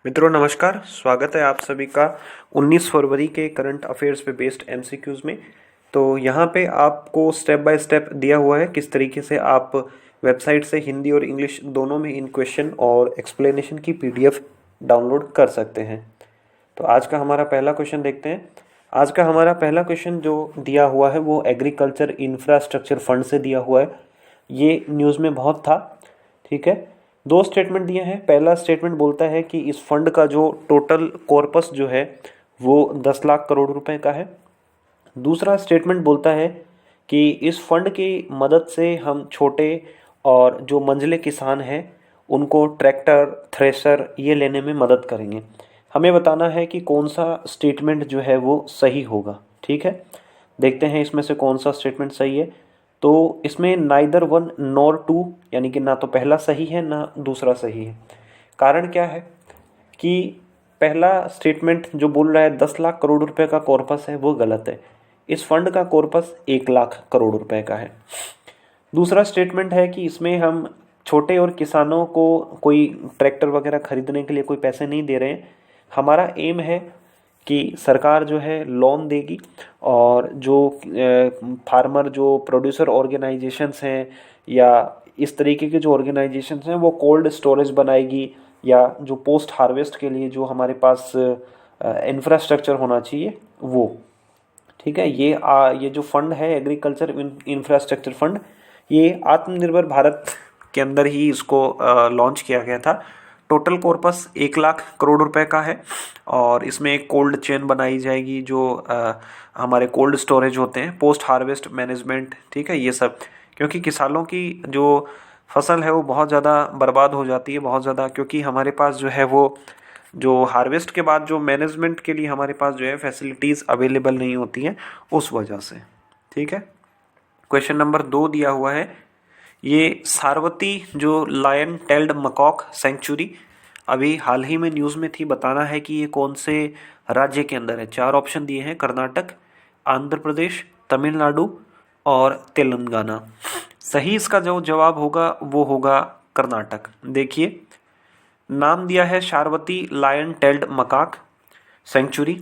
मित्रों नमस्कार, स्वागत है आप सभी का 19 फरवरी के करंट अफेयर्स पे बेस्ड एमसीक्यूज में। तो यहाँ पे आपको स्टेप बाय स्टेप दिया हुआ है किस तरीके से आप वेबसाइट से हिंदी और इंग्लिश दोनों में इन क्वेश्चन और एक्सप्लेनेशन की पीडीएफ डाउनलोड कर सकते हैं। तो आज का हमारा पहला क्वेश्चन देखते हैं। आज का हमारा पहला क्वेश्चन जो दिया हुआ है वो एग्रीकल्चर इंफ्रास्ट्रक्चर फंड से दिया हुआ है। ये न्यूज़ में बहुत था, ठीक है। दो स्टेटमेंट दिए हैं। पहला स्टेटमेंट बोलता है कि इस फंड का जो टोटल कॉर्पस जो है वो 10 लाख करोड़ रुपए का है। दूसरा स्टेटमेंट बोलता है कि इस फंड की मदद से हम छोटे और जो मंझले किसान हैं उनको ट्रैक्टर, थ्रेशर ये लेने में मदद करेंगे। हमें बताना है कि कौन सा स्टेटमेंट जो है वो सही होगा, ठीक है। देखते हैं इसमें से कौन सा स्टेटमेंट सही है। तो इसमें नाइदर वन नॉर टू, यानी कि ना तो पहला सही है ना दूसरा सही है। कारण क्या है कि पहला स्टेटमेंट जो बोल रहा है 10 लाख करोड़ रुपए का कॉर्पस है वो गलत है। इस फंड का कॉर्पस 1 लाख करोड़ रुपए का है। दूसरा स्टेटमेंट है कि इसमें हम छोटे और किसानों को कोई ट्रैक्टर वगैरह खरीदने के लिए कोई पैसे नहीं दे रहे हैं। हमारा एम है कि सरकार जो है लोन देगी और जो फार्मर जो प्रोड्यूसर ऑर्गेनाइजेशंस हैं या इस तरीके के जो ऑर्गेनाइजेशंस हैं वो कोल्ड स्टोरेज बनाएगी या जो पोस्ट हार्वेस्ट के लिए जो हमारे पास इंफ्रास्ट्रक्चर होना चाहिए वो, ठीक है। ये जो फंड है एग्रीकल्चर इंफ्रास्ट्रक्चर फंड, ये आत्मनिर्भर भारत के अंदर ही इसको लॉन्च किया गया था। टोटल कॉर्पस 1 लाख करोड़ रुपए का है और इसमें एक कोल्ड चेन बनाई जाएगी जो हमारे कोल्ड स्टोरेज होते हैं, पोस्ट हार्वेस्ट मैनेजमेंट, ठीक है। ये सब क्योंकि किसानों की जो फसल है वो बहुत ज़्यादा बर्बाद हो जाती है, बहुत ज़्यादा, क्योंकि हमारे पास जो है वो जो हार्वेस्ट के बाद जो मैनेजमेंट के लिए हमारे पास जो है फैसिलिटीज़ अवेलेबल नहीं होती हैं उस वजह से, ठीक है। क्वेश्चन नंबर 2 दिया हुआ है। ये सारवती जो लायन टेल्ड मकॉक सेंचुरी अभी हाल ही में न्यूज़ में थी, बताना है कि ये कौन से राज्य के अंदर है। 4 ऑप्शन दिए हैं, कर्नाटक, आंध्र प्रदेश, तमिलनाडु और तेलंगाना। सही इसका जो जवाब होगा वो होगा कर्नाटक। देखिए नाम दिया है शारवती लायन टेल्ड मकाक सेंचुरी।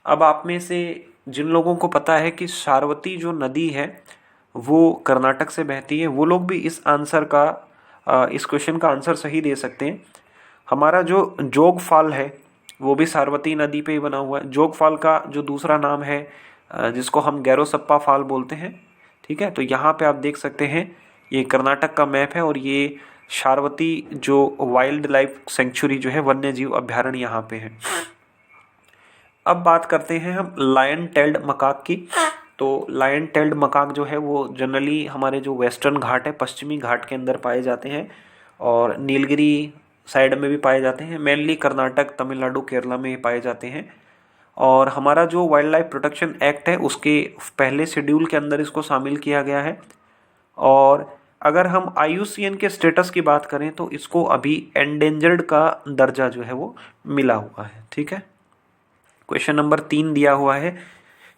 अब आप में से जिन लोगों को पता है कि शारवती जो नदी है वो कर्नाटक से बहती है, वो लोग भी इस क्वेश्चन का आंसर सही दे सकते हैं। हमारा जो जोग फाल है वो भी सारवती नदी पे ही बना हुआ है। जोग फाल का जो दूसरा नाम है जिसको हम गैरोसप्पा फाल बोलते हैं, ठीक है। तो यहाँ पे आप देख सकते हैं ये कर्नाटक का मैप है और ये शारवती जो वाइल्ड लाइफ सेंचुरी जो है वन्य जीव अभ्यारण्य यहाँ पे है। अब बात करते हैं हम लायन टेल्ड मकाक की। तो लायन टेल्ड मकाक जो है वो जनरली हमारे जो वेस्टर्न घाट है, पश्चिमी घाट के अंदर पाए जाते हैं और नीलगिरी साइड में भी पाए जाते हैं। मेनली कर्नाटक, तमिलनाडु, केरला में ही पाए जाते हैं। और हमारा जो वाइल्ड लाइफ प्रोटेक्शन एक्ट है उसके पहले शेड्यूल के अंदर इसको शामिल किया गया है। और अगर हम IUCN के स्टेटस की बात करें तो इसको अभी एंडेंजर्ड का दर्जा जो है वो मिला हुआ है, ठीक है। क्वेश्चन नंबर 3 दिया हुआ है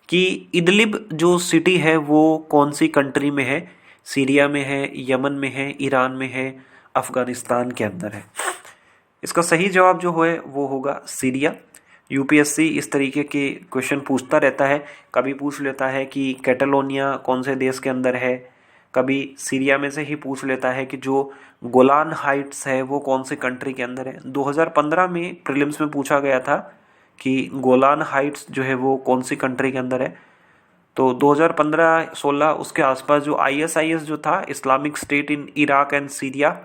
कि इदलिब जो सिटी है वो कौन सी कंट्री में है। सीरिया में है, यमन में है, ईरान में है, अफगानिस्तान के अंदर है। इसका सही जवाब जो है वो होगा सीरिया। यूपीएससी इस तरीके के क्वेश्चन पूछता रहता है, कभी पूछ लेता है कि कैटलोनिया कौन से देश के अंदर है, कभी सीरिया में से ही पूछ लेता है कि जो गोलान हाइट्स है वो कौन सी कंट्री के अंदर है। 2015 में प्रीलिम्स में पूछा गया था कि गोलान हाइट्स जो है वो कौन सी कंट्री के अंदर है। तो 2015-16 उसके आसपास जो ISIS जो था, Islamic state in Iraq and Syria,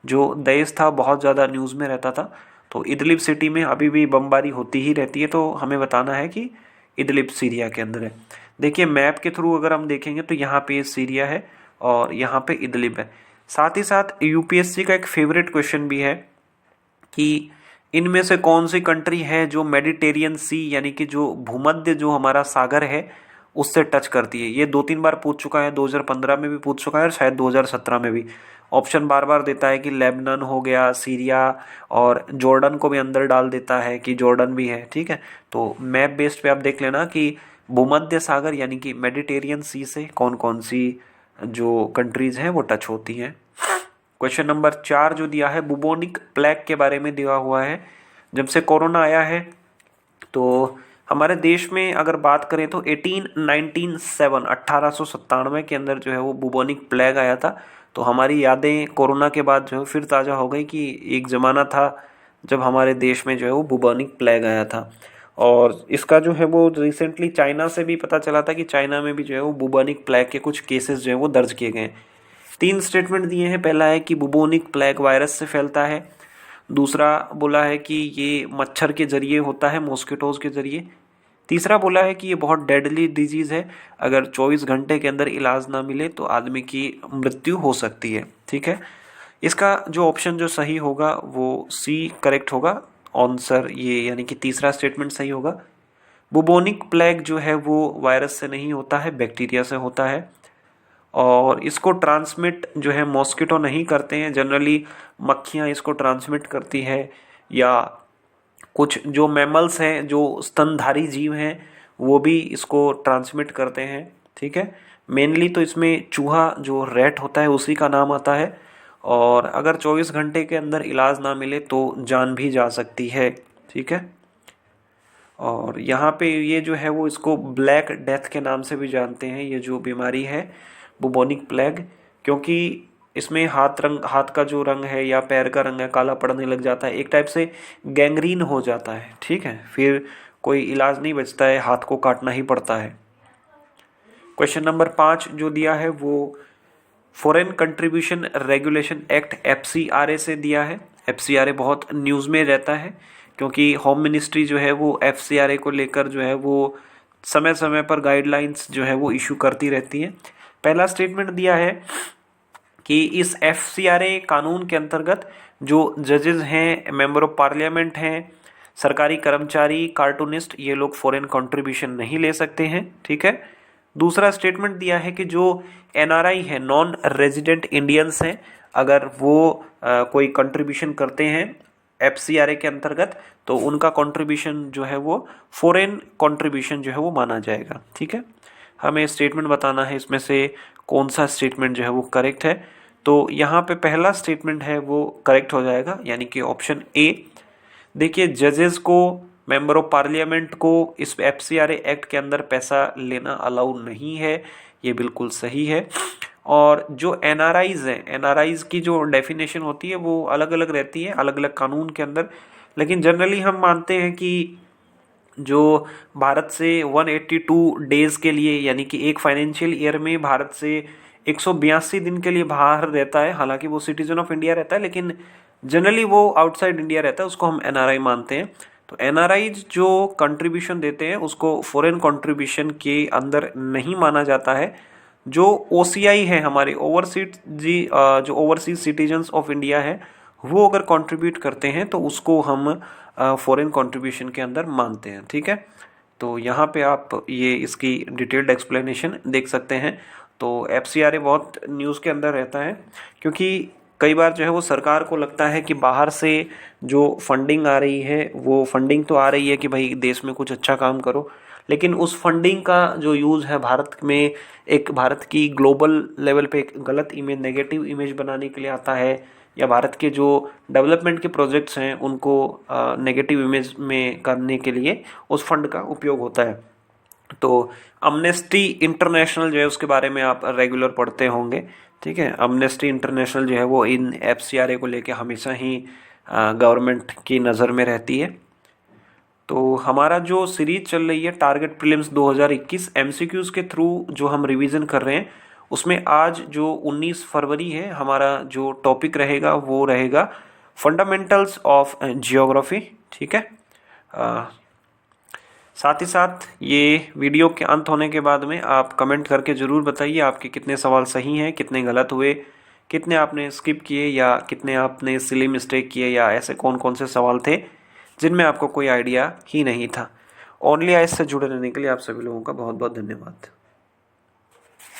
जो देश था बहुत ज़्यादा न्यूज़ में रहता था। तो इदलिब सिटी में अभी भी बमबारी होती ही रहती है, तो हमें बताना है कि इदलिब सीरिया के अंदर है। देखिए मैप के थ्रू अगर हम देखेंगे तो यहाँ पे सीरिया है और यहाँ पे इदलिब है। साथ ही साथ यूपीएससी का एक फेवरेट क्वेश्चन भी है कि इनमें से कौन सी कंट्री है जो मेडिटेरियन सी यानी कि जो भूमध्य जो हमारा सागर है उससे टच करती है। ये 2-3 बार पूछ चुका है, 2015 में भी पूछ चुका है और शायद 2017 में भी। ऑप्शन बार बार देता है कि लेबनान हो गया, सीरिया और जॉर्डन को भी अंदर डाल देता है कि जॉर्डन भी है, ठीक है। तो मैप बेस्ड पे आप देख लेना कि भूमध्य सागर यानी कि मेडिटेरियन सी से कौन कौन सी जो कंट्रीज हैं वो टच होती हैं। क्वेश्चन नंबर 4 जो दिया है बुबोनिक प्लेग के बारे में दिया हुआ है। जब से कोरोना आया है तो हमारे देश में अगर बात करें तो 1897 के अंदर जो है वो बुबोनिक प्लेग आया था। तो हमारी यादें कोरोना के बाद जो है फिर ताज़ा हो गई कि एक ज़माना था जब हमारे देश में जो है वो बुबोनिक प्लेग आया था। और इसका जो है वो रिसेंटली चाइना से भी पता चला था कि चाइना में भी जो है वो बुबोनिक प्लेग के कुछ केसेस जो है वो दर्ज किए गए हैं। 3 स्टेटमेंट दिए हैं। पहला है कि बुबोनिक प्लेग वायरस से फैलता है। दूसरा बोला है कि ये मच्छर के जरिए होता है, मॉस्किटोज के जरिए। तीसरा बोला है कि ये बहुत डेडली डिजीज़ है, अगर 24 घंटे के अंदर इलाज ना मिले तो आदमी की मृत्यु हो सकती है। ठीक है, इसका जो ऑप्शन जो सही होगा वो सी करेक्ट होगा आंसर, ये यानी कि तीसरा स्टेटमेंट सही होगा। बुबोनिक प्लेग जो है वो वायरस से नहीं होता है, बैक्टीरिया से होता है। और इसको ट्रांसमिट जो है मॉस्किटो नहीं करते हैं, जनरली मक्खियाँ इसको ट्रांसमिट करती है, या कुछ जो मैमल्स हैं, जो स्तनधारी जीव हैं, वो भी इसको ट्रांसमिट करते हैं। ठीक है, मेनली तो इसमें चूहा जो रैट होता है उसी का नाम आता है। और अगर 24 घंटे के अंदर इलाज ना मिले तो जान भी जा सकती है। ठीक है, और यहाँ पे ये जो है वो इसको ब्लैक डेथ के नाम से भी जानते हैं, ये जो बीमारी है बुबोनिक प्लेग, क्योंकि इसमें हाथ का जो रंग है या पैर का रंग है काला पड़ने लग जाता है, एक टाइप से गैंग्रीन हो जाता है। ठीक है, फिर कोई इलाज नहीं बचता है, हाथ को काटना ही पड़ता है। क्वेश्चन नंबर 5 जो दिया है वो foreign contribution regulation act FCRA से दिया है। FCRA बहुत न्यूज़ में रहता है क्योंकि होम मिनिस्ट्री जो है वो FCRA को लेकर जो है वो समय समय पर गाइडलाइंस जो है वो इशू करती रहती है। पहला स्टेटमेंट दिया है कि इस FCRA कानून के अंतर्गत जो जजेस हैं, मेंबर ऑफ पार्लियामेंट हैं, सरकारी कर्मचारी, कार्टूनिस्ट, ये लोग फॉरेन कंट्रीब्यूशन नहीं ले सकते हैं। ठीक है, दूसरा स्टेटमेंट दिया है कि जो NRI है, नॉन रेजिडेंट इंडियंस हैं, अगर वो कोई कंट्रीब्यूशन करते हैं FCRA के अंतर्गत तो उनका कंट्रीब्यूशन जो है वो फॉरेन कंट्रीब्यूशन जो है वो माना जाएगा। ठीक है, हमें स्टेटमेंट बताना है इसमें से कौन सा स्टेटमेंट जो है वो करेक्ट है। तो यहाँ पे पहला स्टेटमेंट है वो करेक्ट हो जाएगा, यानी कि ऑप्शन A। देखिए, जजेस को, मेंबर ऑफ पार्लियामेंट को इस FCRA एक्ट के अंदर पैसा लेना अलाउ नहीं है, ये बिल्कुल सही है। और जो NRIs हैं, NRIs की जो डेफिनेशन होती है वो अलग अलग रहती है अलग अलग कानून के अंदर, लेकिन जनरली हम मानते हैं कि जो भारत से 182 डेज के लिए, यानी कि एक फाइनेंशियल ईयर में भारत से 182 दिन के लिए बाहर रहता है, हालांकि वो सिटीजन ऑफ इंडिया रहता है लेकिन जनरली वो आउटसाइड इंडिया रहता है, उसको हम NRI मानते हैं। तो NRI जो कंट्रीब्यूशन देते हैं उसको फॉरेन कंट्रीब्यूशन के अंदर नहीं माना जाता है। जो OCI है, हमारे जो ओवरसीज सिटीजन्स ऑफ इंडिया है, वो अगर कंट्रीब्यूट करते हैं तो उसको हम फॉरेन कंट्रीब्यूशन के अंदर मानते हैं। ठीक है, तो यहाँ पे आप ये इसकी डिटेल्ड एक्सप्लेनेशन देख सकते हैं। तो FCRA बहुत न्यूज़ के अंदर रहता है क्योंकि कई बार जो है वो सरकार को लगता है कि बाहर से जो फंडिंग आ रही है वो फंडिंग तो आ रही है कि भाई देश में कुछ अच्छा काम करो, लेकिन उस फंडिंग का जो यूज़ है भारत में एक भारत की ग्लोबल लेवल पे एक गलत इमेज, नेगेटिव इमेज बनाने के लिए आता है, या भारत के जो डेवलपमेंट के प्रोजेक्ट्स हैं उनको नेगेटिव इमेज में करने के लिए उस फंड का उपयोग होता है। तो अमनेस्टी इंटरनेशनल जो है उसके बारे में आप रेगुलर पढ़ते होंगे। ठीक है, अमनेस्टी इंटरनेशनल जो है वो इन FCRA को लेके हमेशा ही गवर्नमेंट की नज़र में रहती है। तो हमारा जो सीरीज चल रही है टारगेट प्रीलिम्स 2021 MCQs के थ्रू जो हम रिवीजन कर रहे हैं, उसमें आज जो 19 फरवरी है हमारा जो टॉपिक रहेगा वो रहेगा फंडामेंटल्स ऑफ जियोग्राफी। ठीक है, साथ ही साथ ये वीडियो के अंत होने के बाद में आप कमेंट करके ज़रूर बताइए आपके कितने सवाल सही हैं, कितने गलत हुए, कितने आपने स्किप किए या कितने आपने सिली मिस्टेक किए, या ऐसे कौन कौन से सवाल थे जिनमें आपको कोई आइडिया ही नहीं था। ओनली आइस से जुड़े रहने के लिए आप सभी लोगों का बहुत बहुत धन्यवाद।